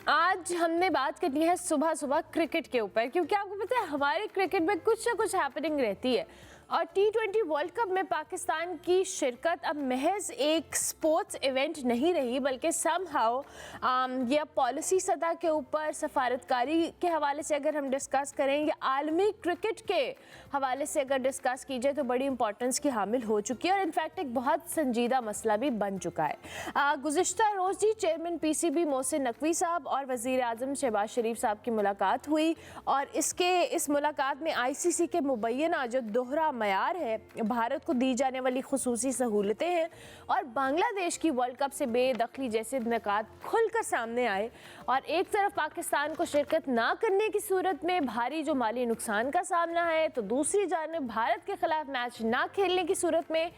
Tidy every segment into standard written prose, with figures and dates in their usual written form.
आज हमने बात करनी है सुबह सुबह क्रिकेट के ऊपर, क्योंकि आपको पता है हमारे क्रिकेट में कुछ ना कुछ हैपनिंग रहती है। और T20 वर्ल्ड कप में पाकिस्तान की शिरकत अब महज एक स्पोर्ट्स इवेंट नहीं रही, बल्कि समहाउ ये पॉलिसी सतह के ऊपर, सफारतकारी के हवाले से अगर हम डिस्कस करें या आलमी क्रिकेट के हवाले से अगर डिस्कस की जाए तो बड़ी इंपॉर्टेंस की हामिल हो चुकी है और इनफैक्ट एक बहुत संजीदा मसला भी बन चुका है। गुज़िश्ता रोज़ जी चेयरमैन PCB मोहसिन नकवी साहब और वज़ीर आज़म शहबाज शरीफ साहब की मुलाकात हुई और इस मुलाकात में ICC के मुबैना जो दोहरा मयार है, भारत को दी जाने वाली खुसूसी सहूलतें हैं और बांग्लादेश की वर्ल्ड कप से बेदखली जैसे निकात खुलकर सामने आए। और एक तरफ पाकिस्तान को शिरकत ना करने की सूरत में भारी जो माली नुकसान का सामना है, तो दूसरी जानब भारत के खिलाफ मैच ना खेलने की सूरत में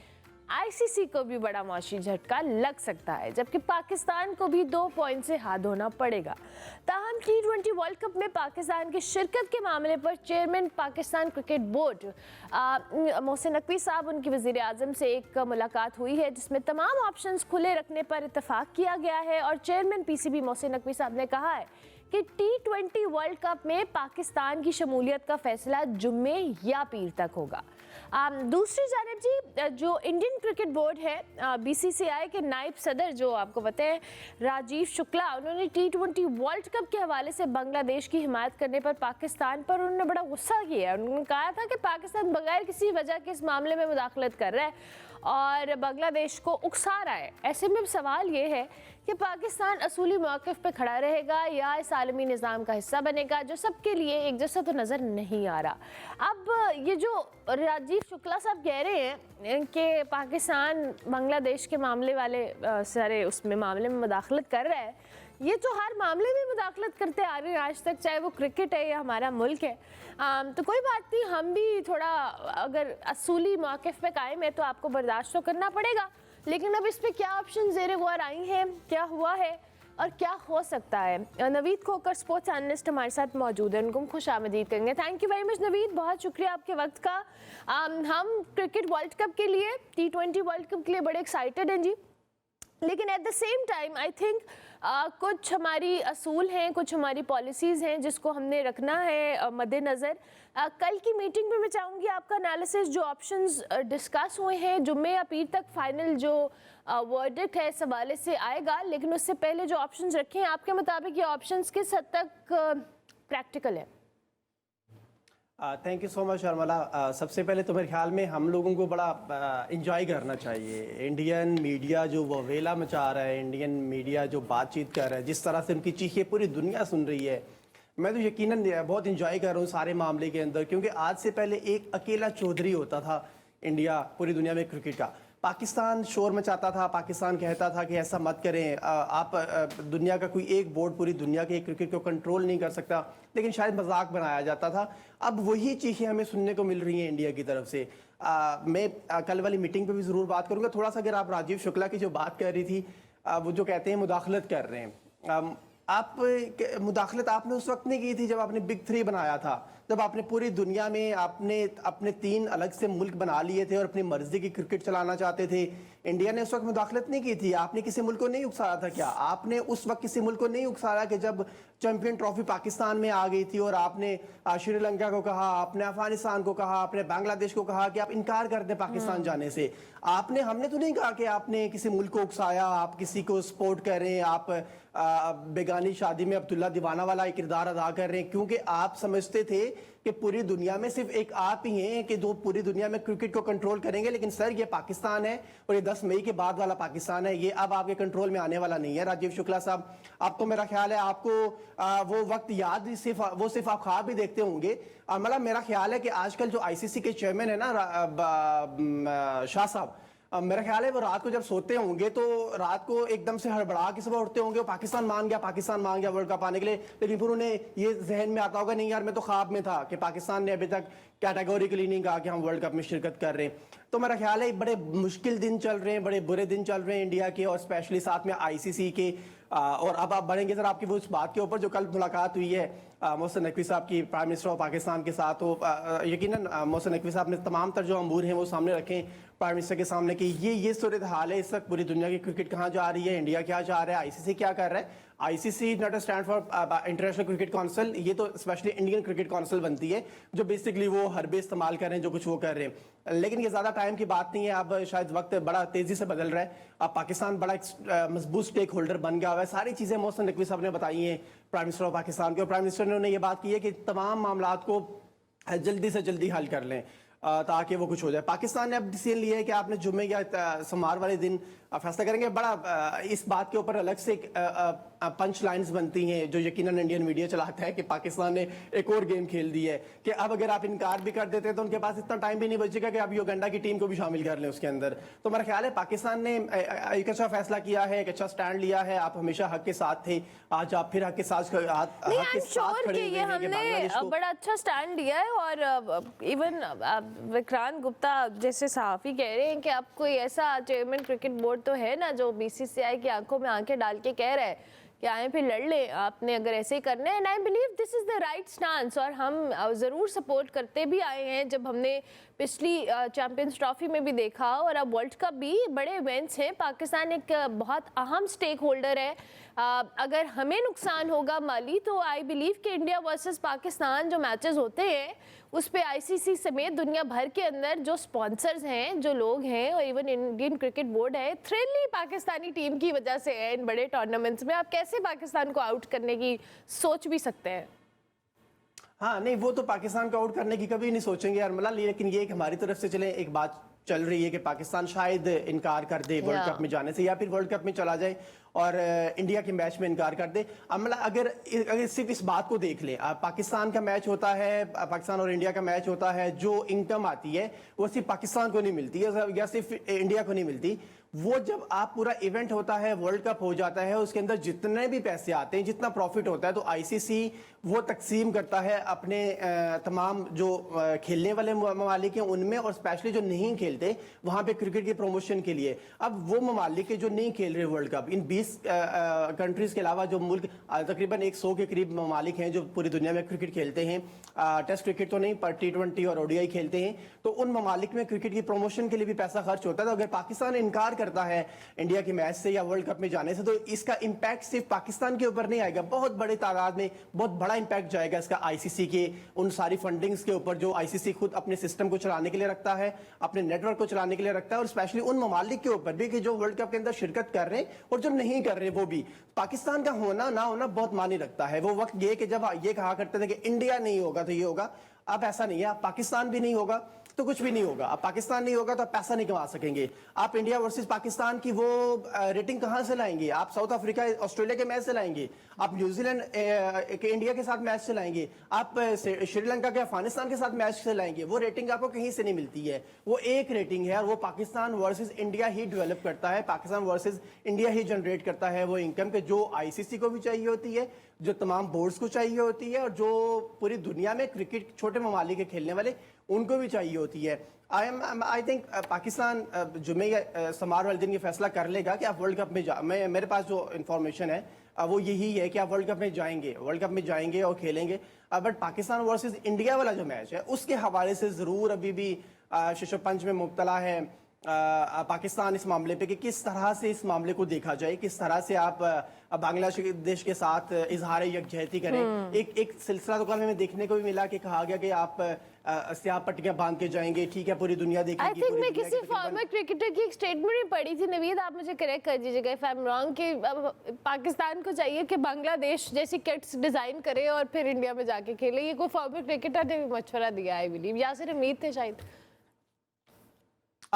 ICC को भी बड़ा मौशी झटका लग सकता है, जबकि पाकिस्तान को भी 2 पॉइंट से हाथ धोना पड़ेगा। ताहम T20 वर्ल्ड कप में पाकिस्तान की शिरकत के मामले पर chairman Pakistan cricket board Mohsin Naqvi साहब, उनकी वज़ीर आज़म से एक मुलाकात हुई है जिसमें तमाम ऑप्शंस खुले रखने पर इत्तफाक किया गया है। और चेयरमैन PCB मोहसिन नकवी साहब ने कहा है कि T20 वर्ल्ड कप में पाकिस्तान की शमूलियत का फैसला जुम्मे या पीर तक होगा। दूसरी जानिब जी जो इंडियन क्रिकेट बोर्ड है, BCCI के नायब सदर जो आपको पता है राजीव शुक्ला, उन्होंने T20 वर्ल्ड कप के हवाले से बांग्लादेश की हिमायत करने पर पाकिस्तान पर उन्होंने बड़ा गुस्सा किया है। उन्होंने कहा था कि पाकिस्तान बगैर किसी वजह के इस मामले में मुदाखलत कर रहा है और बांग्लादेश को उकसा रहा है। ऐसे में सवाल ये है कि पाकिस्तान असूली मौक़िफ़ पे खड़ा रहेगा या इस आलमी निज़ाम का हिस्सा बनेगा, जो सबके लिए एक जैसा तो नज़र नहीं आ रहा। अब ये जो राजीव शुक्ला साहब कह रहे हैं कि पाकिस्तान बांग्लादेश के मामले वाले सारे उसमें मामले में मुदाखलत कर रहा है, ये तो हर मामले में मुदाखलत करते आ रहे हैं आज तक, चाहे वो क्रिकेट है या हमारा मुल्क है। तो कोई बात नहीं, हम भी थोड़ा अगर असूली मौक़िफ़ पे कायम है तो आपको बर्दाश्त तो करना पड़ेगा। लेकिन अब इस पर क्या ऑप्शन ज़ेर गौर आई हैं, क्या हुआ है और क्या हो सकता है। नवीद खोकर स्पोर्ट्स एनालिस्ट हमारे साथ मौजूद है, उनको हम खुश आमदीद करेंगे। Thank you very much Naveed, बहुत शुक्रिया आपके वक्त का। हम क्रिकेट वर्ल्ड कप के लिए, T20 वर्ल्ड कप के लिए बड़े एक्साइटेड हैं जी, लेकिन at the same time I think कुछ हमारी असूल हैं, कुछ हमारी पॉलिसीज़ हैं जिसको हमने रखना है मद्देनज़र। कल की मीटिंग में मैं चाहूँगी आपका एनालिसिस, जो ऑप्शंस डिस्कस हुए हैं जुम्मे या पीर तक फाइनल जो वर्डिक्ट है इस हवाले से आएगा, लेकिन उससे पहले जो ऑप्शंस रखे हैं आपके मुताबिक ये ऑप्शंस किस हद तक प्रैक्टिकल है? Thank you so much Sharmila. सबसे पहले तो मेरे ख्याल में हम लोगों को बड़ा इंजॉय करना चाहिए। इंडियन मीडिया जो ववेला मचा रहा है, इंडियन मीडिया जो बातचीत कर रहा है, जिस तरह से उनकी चीखें पूरी दुनिया सुन रही है, मैं तो यकीनन बहुत इंजॉय कर रहा हूँ सारे मामले के अंदर। क्योंकि आज से पहले एक अकेला चौधरी होता था इंडिया पूरी दुनिया में क्रिकेट का। पाकिस्तान शोर मचाता था, पाकिस्तान कहता था कि ऐसा मत करें, आप दुनिया का कोई एक बोर्ड पूरी दुनिया के क्रिकेट को कंट्रोल नहीं कर सकता, लेकिन शायद मजाक बनाया जाता था। अब वही चीखें हमें सुनने को मिल रही हैं इंडिया की तरफ से। मैं कल वाली मीटिंग पे भी ज़रूर बात करूँगा। थोड़ा सा अगर आप राजीव शुक्ला की जो बात कर रही थी, वो जो कहते हैं मुदाखलत कर रहे हैं, आप मुदाखलत आपने उस वक्त नहीं की थी जब आपने बिग 3 बनाया था, जब आपने पूरी दुनिया में आपने अपने 3 अलग से मुल्क बना लिए थे और अपनी मर्जी की क्रिकेट चलाना चाहते थे। इंडिया ने उस वक्त मुदाखलत नहीं की थी। आपने किसी मुल्क को नहीं उकसाया था क्या? आपने उस वक्त किसी मुल्क को नहीं उकसाया कि जब चैंपियन ट्रॉफी पाकिस्तान में आ गई थी और आपने श्रीलंका को कहा, आपने अफगानिस्तान को कहा, आपने बांग्लादेश को कहा कि आप इनकार कर दें पाकिस्तान जाने से। हमने तो नहीं कहा कि आपने किसी मुल्क को उकसाया, आप किसी को सपोर्ट करें, आप बेगानी शादी में अब्दुल्ला दीवाना वाला एक किरदार अदा कर रहे हैं, क्योंकि आप समझते थे कि पूरी दुनिया में सिर्फ एक आप ही हैं कि जो पूरी दुनिया में क्रिकेट को कंट्रोल करेंगे। लेकिन सर, ये पाकिस्तान है और ये 10 मई के बाद वाला पाकिस्तान है, ये अब आपके कंट्रोल में आने वाला नहीं है। राजीव शुक्ला साहब, अब तो मेरा ख्याल है आपको वो वक्त याद, सिर्फ आप ख्वाब भी देखते होंगे। मतलब मेरा ख्याल है कि आजकल जो ICC के चेयरमैन है ना शाह साहब, मेरा ख्याल है वो रात को जब सोते होंगे तो रात को एकदम से हड़बड़ा के सुबह उठते होंगे, पाकिस्तान मान गया वर्ल्ड कप आने के लिए। लेकिन फिर उन्हें ये जहन में आता होगा, नहीं यार मैं तो ख्वाब में था कि पाकिस्तान ने अभी तक कैटेगोरिकली नहीं कहा कि हम वर्ल्ड कप में शिरकत कर रहे हैं। तो मेरा ख्याल है बड़े मुश्किल दिन चल रहे हैं, बड़े बुरे दिन चल रहे हैं इंडिया के, और स्पेशली साथ में ICC के। और अब आप बढ़ेंगे सर आपकी वो उस बात के ऊपर जो कल मुलाकात हुई है मोहसिन नकवी साहब की प्राइम मिनिस्टर ऑफ पाकिस्तान के साथ। तो यकीनन मोहसिन नकवी साहब ने तमाम तर जो अमूर हैं वो सामने रखें प्राइम मिनिस्टर के सामने कि ये सूरत हाल है इस वक्त, पूरी दुनिया की क्रिकेट कहाँ जा रही है, इंडिया क्या चाह रहा है, ICC क्या कर रहा है। ICC not stand for international cricket council, ये तो स्पेशली इंडियन क्रिकेट काउंसिल बनती है, जो बेसिकली वो हरबे इस्तेमाल कर रहे हैं, जो कुछ वो कर रहे हैं। लेकिन ये ज़्यादा टाइम की बात नहीं है, अब शायद वक्त बड़ा तेज़ी से बदल रहा है। अब पाकिस्तान बड़ा एक मजबूत स्टेक होल्डर बन गया हुआ है। सारी चीज़ें मोहसिन नकवी साहब ने बताई हैं प्राइम मिनिस्टर ऑफ पाकिस्तान के, और प्राइम मिनिस्टर ने ये बात की है कि तमाम मामलात को जल्दी से जल्दी हल कर लें ताकि वो कुछ हो जाए। पाकिस्तान ने अब डिसीजन लिया है कि आपने जुम्मे या सोमवार वाले दिन फैसला करेंगे। बड़ा इस बात के ऊपर अलग से पंच लाइन्स बनती हैं जो यकीनन इंडियन मीडिया चलाता है कि पाकिस्तान ने एक और गेम खेल दी है कि अब अगर आप इनकार भी कर देते हैं तो उनके पास इतना टाइम भी नहीं बचेगा कि अब युगांडा की टीम को भी शामिल कर लें उसके अंदर। तो मेरा ख्याल है पाकिस्तान ने एक अच्छा फैसला किया है, एक अच्छा स्टैंड लिया है। आप हमेशा हक के साथ थे, आज आप फिर हक के साथ खड़े हुए हैं कि बांग्लादेश को बड़ा अच्छा स्टैंड लिया है। और इवन विक्रांत गुप्ता जैसे सहाफी कह रहे हैं कि अब कोई ऐसा चेयरमैन क्रिकेट बोर्ड तो है ना जो बीसीसीआई की आंखों में आंखें डाल के कह रहा है कि आए फिर लड़ ले, आपने अगर ऐसे ही करना है। And I believe this is the right stance, और हम ज़रूर सपोर्ट करते भी आए हैं। जब हमने पिछली चैंपियंस ट्रॉफी में भी देखा और अब वर्ल्ड कप भी बड़े इवेंट्स हैं, पाकिस्तान एक बहुत अहम स्टेक होल्डर है। अगर हमें नुकसान होगा माली तो आई बिलीव कि इंडिया वर्सेस पाकिस्तान जो मैचेस होते हैं उस पे आईसीसी समेत दुनिया भर के अंदर जो स्पॉन्सर्स हैं, जो लोग हैं, और इवन इंडियन क्रिकेट बोर्ड है, थ्रिल ही पाकिस्तानी टीम की वजह से है। इन बड़े टूर्नामेंट्स में आप कैसे पाकिस्तान को आउट करने की सोच भी सकते हैं? हाँ नहीं, वो तो पाकिस्तान को आउट करने की कभी नहीं सोचेंगे अरमला, लेकिन ये एक हमारी तरफ से चले एक बात चल रही है कि पाकिस्तान शायद इनकार कर दे वर्ल्ड कप में जाने से, या फिर वर्ल्ड कप में चला जाए और इंडिया के मैच में इनकार कर दे। अमला अगर सिर्फ इस बात को देख ले, पाकिस्तान का मैच होता है, पाकिस्तान और इंडिया का मैच होता है, जो इनकम आती है वो सिर्फ पाकिस्तान को नहीं मिलती है या सिर्फ इंडिया को नहीं मिलती। वो जब आप पूरा इवेंट होता है, वर्ल्ड कप हो जाता है, उसके अंदर जितने भी पैसे आते हैं, जितना प्रॉफिट होता है, तो आईसीसी वो तकसीम करता है अपने तमाम जो खेलने वाले ममालिक हैं उनमें, और स्पेशली जो नहीं खेलते वहाँ पे क्रिकेट की प्रमोशन के लिए। अब वो ममालिक जो नहीं खेल रहे वर्ल्ड कप, इन 20 कंट्रीज के अलावा जो मुल्क तकरीबन 100 के करीब ममालिक हैं जो पूरी दुनिया में क्रिकेट खेलते हैं, टेस्ट क्रिकेट तो नहीं पर T20 और ODI खेलते हैं, तो उन ममालिक में क्रिकेट की प्रमोशन के लिए भी पैसा खर्च होता है। तो अगर पाकिस्तान इनकार करता है इंडिया के मैच से या वर्ल्ड कप में जाने से, तो इसका इंपैक्ट सिर्फ पाकिस्तान के ऊपर नहीं आएगा, बहुत बड़ी तादाद में बहुत बड़ा इंपैक्ट जाएगा इसका आईसीसी के उन सारी फंडिंग्स के ऊपर जो आईसीसी खुद अपने सिस्टम को चलाने के लिए रखता है, अपने नेटवर्क को चलाने के लिए रखता है, और स्पेशली उन ममालिक के ऊपर भी कि जो वर्ल्ड कप के अंदर शिरकत कर रहे हैं और जो नहीं कर रहे वो भी। पाकिस्तान का होना ना होना बहुत मायने रखता है। वो वक्त ये कि जब ये कहा करते थे कि इंडिया नहीं होगा तो ये होगा, अब ऐसा नहीं है। पाकिस्तान भी नहीं होगा तो कुछ भी नहीं होगा। अब पाकिस्तान नहीं होगा तो आप पैसा नहीं कमा सकेंगे। आप इंडिया वर्सेस पाकिस्तान की वो रेटिंग कहां से लाएंगे? आप साउथ अफ्रीका ऑस्ट्रेलिया के मैच से लाएंगे, आप न्यूजीलैंड के इंडिया के साथ मैच से लाएंगे, आप श्रीलंका के अफगानिस्तान के साथ मैच से लाएंगे। वो रेटिंग आपको कहीं से नहीं मिलती है। वो एक रेटिंग है और वो पाकिस्तान वर्सेस इंडिया ही डेवलप करता है, पाकिस्तान वर्सेस इंडिया ही जनरेट करता है वो इनकम के, जो आईसीसी को भी चाहिए होती है, जो तमाम बोर्ड्स को चाहिए होती है, और जो पूरी दुनिया में क्रिकेट छोटे ममालिक के खेलने वाले उनको भी चाहिए होती है। आई थिंक पाकिस्तान जुमे या सोमवार वाले दिन ये फैसला कर लेगा कि आप वर्ल्ड कप में मेरे पास जो इन्फॉर्मेशन है वो यही है कि आप वर्ल्ड कप में जाएंगे और खेलेंगे। बट पाकिस्तान वर्सेस इंडिया वाला जो मैच है उसके हवाले से ज़रूर अभी भी शीशो पंच में मुब्तला है पाकिस्तान इस मामले पे कि किस तरह से इस मामले को देखा जाए, किस तरह से आप बांग्लादेश के साथ इजहार यकजहती करें। एक सिलसिला तो कल हमें देखने को भी मिला कि कहा गया कि आप स्याह पट्टियां बांध के जाएंगे, ठीक है, पूरी दुनिया देखेगी। आई थिंक मैं किसी फॉर्मर क्रिकेटर की एक स्टेटमेंट भी पढ़ी थी, नवीद आप मुझे करेक्ट कर दीजिएगा इफ आई एम रॉन्ग, कि पाकिस्तान को चाहिए कि बांग्लादेश जैसी किट्स डिजाइन करे और फिर इंडिया में जाके खेले। ये कोई फॉर्मर क्रिकेटर ने भी मशवरा दिया आई बिलीव, यासिर हमीद थे शायद।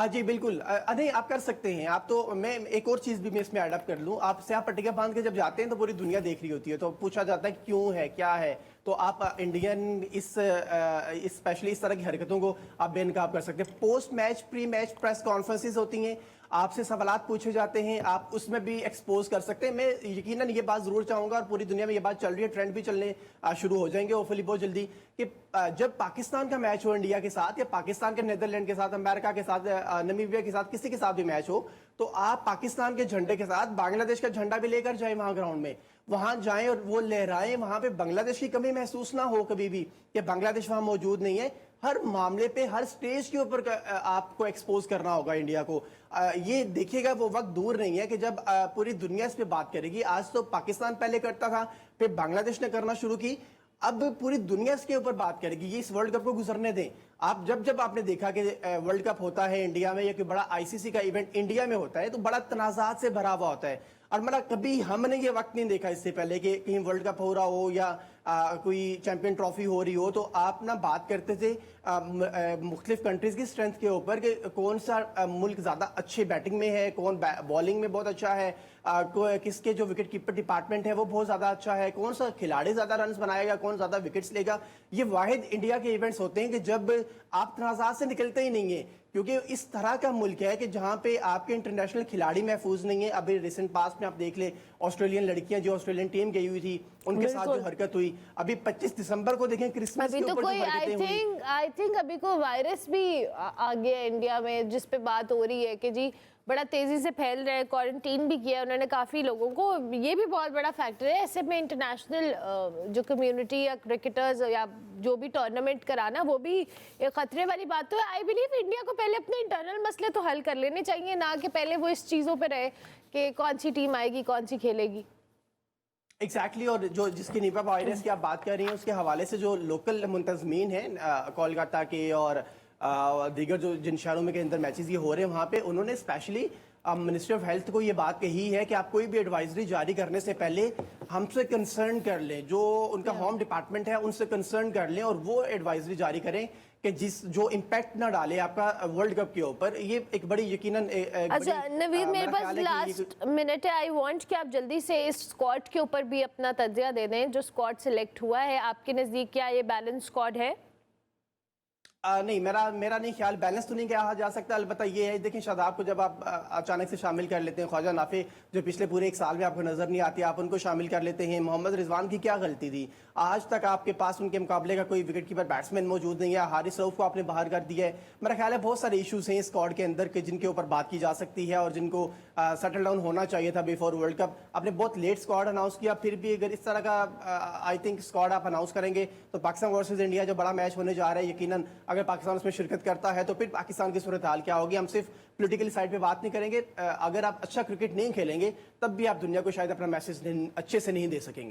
जी बिल्कुल, नहीं आप कर सकते हैं। आप तो मैं एक और चीज़ भी मैं इसमें एडअप कर लूँ, आप स्याह पट्टियां बांध के जब जाते हैं तो पूरी दुनिया देख रही होती है, तो पूछा जाता है क्यों है, क्या है, तो आप इंडियन स्पेशली इस तरह की हरकतों को आप बेनकाब कर सकते हैं। Post match pre match press conferences होती हैं, आपसे सवालात पूछे जाते हैं, आप उसमें भी एक्सपोज कर सकते हैं। मैं यकीनन ये बात ज़रूर चाहूँगा, और पूरी दुनिया में ये बात चल रही है, ट्रेंड भी चलने शुरू हो जाएंगे होपफुली बहुत जल्दी, कि जब पाकिस्तान का मैच हो इंडिया के साथ, या पाकिस्तान के नीदरलैंड के साथ, अमेरिका के साथ, नमीबिया के साथ, किसी के साथ भी मैच हो, तो आप पाकिस्तान के झंडे के साथ बांग्लादेश का झंडा भी लेकर जाए वहाँ ग्राउंड में। वहां जाएं और वो लहराएं, वहां पे बांग्लादेश की कमी महसूस ना हो कभी भी कि बांग्लादेश वहां मौजूद नहीं है। हर मामले पे, हर स्टेज के ऊपर आपको एक्सपोज करना होगा इंडिया को। ये देखिएगा वो वक्त दूर नहीं है कि जब पूरी दुनिया इस पे बात करेगी। आज तो पाकिस्तान पहले करता था, फिर बांग्लादेश ने करना शुरू की, अब पूरी दुनिया इसके ऊपर बात करेगी। ये इस वर्ल्ड कप को गुजरने दें। आप जब आपने देखा कि वर्ल्ड कप होता है इंडिया में या कोई बड़ा आईसीसी का इवेंट इंडिया में होता है तो बड़ा तनाज़ात से भरा हुआ होता है। और मतलब कभी हमने ये वक्त नहीं देखा इससे पहले कि कहीं वर्ल्ड कप हो रहा हो या कोई चैंपियन ट्रॉफी हो रही हो तो आप ना बात करते थे मुख्तलिफ कंट्रीज की स्ट्रेंथ के ऊपर कि कौन सा मुल्क ज़्यादा अच्छे बैटिंग में है, कौन बॉलिंग में बहुत अच्छा है, किसके जो विकेट कीपर डिपार्टमेंट है वो बहुत ज़्यादा अच्छा है, कौन सा खिलाड़ी ज़्यादा रन बनाएगा, कौन ज़्यादा विकेट्स लेगा। ये वाहिद इंडिया के इवेंट्स होते हैं कि जब आप तनाज़ात से निकलते ही नहीं है, क्योंकि इस तरह का मुल्क है कि जहां पे आपके इंटरनेशनल खिलाड़ी महफूज नहीं है। अभी रिसेंट पास्ट में आप देख ले, ऑस्ट्रेलियन लड़कियां जो ऑस्ट्रेलियन टीम गई हुई थी उनके साथ जो हरकत हुई, अभी 25 दिसंबर को देखें क्रिसमस अभी के तो ऊपर कोई जो हरकतें हुई। आई थिंक अभी को वायरस भी आ गया इंडिया में, जिस पे बात हो रही है कि जी बड़ा तेजी से फैल रहा है। क्वारंटीन भी किया उन्होंने काफ़ी लोगों को, ये भी बहुत बड़ा फैक्टर है। ऐसे में इंटरनेशनल जो कम्युनिटी या क्रिकेटर्स या जो भी टूर्नामेंट कराना वो भी एक खतरे वाली बात। तो आई बिलीव इंडिया को पहले अपने इंटरनल मसले तो हल कर लेने चाहिए, ना कि पहले वो इस चीज़ों पे रहे कि कौन सी टीम आएगी, कौन सी खेलेगी। एग्जैक्टली और जो जिसकी निपा वायरस की आप बात कर रही हैं उसके हवाले से जो लोकल मुंतजमीन हैं कोलकाता के और दीगर जो जिन शहरों में के अंदर मैचेस ये हो रहे हैं वहाँ पे उन्होंने स्पेशली मिनिस्ट्री ऑफ हेल्थ को ये बात कही है कि आप कोई भी एडवाइजरी जारी करने से पहले हमसे कंसर्न कर लें, जो उनका होम डिपार्टमेंट है उनसे कंसर्न कर लें और वो एडवाइजरी जारी करें कि जो इम्पैक्ट ना डाले आपका वर्ल्ड कप के ऊपर। ये एक बड़ी यकीनन अच्छा नवीद, मेरे पास लास्ट मिनट है। आई वांट कि आप जल्दी से इस स्क्वाड के ऊपर भी अपना तज्जिया दे दें जो स्क्वाड सिलेक्ट हुआ है आपके नज़दीक। क्या ये बैलेंस स्क्वाड है? नहीं, मेरा नहीं ख्याल बैलेंस तो नहीं कहा जा सकता। अलबत्ता ये है, देखिए शादाब को जब आप अचानक से शामिल कर लेते हैं, ख्वाजा नाफे जो पिछले पूरे एक साल में आपको नजर नहीं आती, आप उनको शामिल कर लेते हैं। मोहम्मद रिजवान की क्या गलती थी? आज तक आपके पास उनके मुकाबले का कोई विकेट कीपर बैट्समैन मौजूद नहीं है। हारिस रऊफ को आपने बाहर कर दिया है। मेरा ख्याल है बहुत सारे इशूज हैं स्क्वाड के अंदर के जिनके ऊपर बात की जा सकती है और जिनको सेटल डाउन होना चाहिए था बिफोर वर्ल्ड कप। आपने बहुत लेट स्क्वाड अनाउंस किया, फिर भी अगर इस तरह का आई थिंक स्क्वाड आप अनाउंस करेंगे तो पाकिस्तान वर्सेज इंडिया जो बड़ा मैच होने जा रहा है, यकीनन अगर पाकिस्तान उसमें शिरकत करता है तो फिर पाकिस्तान की सूरत हाल क्या होगी। हम सिर्फ पॉलिटिकल साइड पे बात नहीं करेंगे, अगर आप अच्छा क्रिकेट नहीं खेलेंगे तब भी आप दुनिया को शायद अपना मैसेज अच्छे से नहीं दे सकेंगे।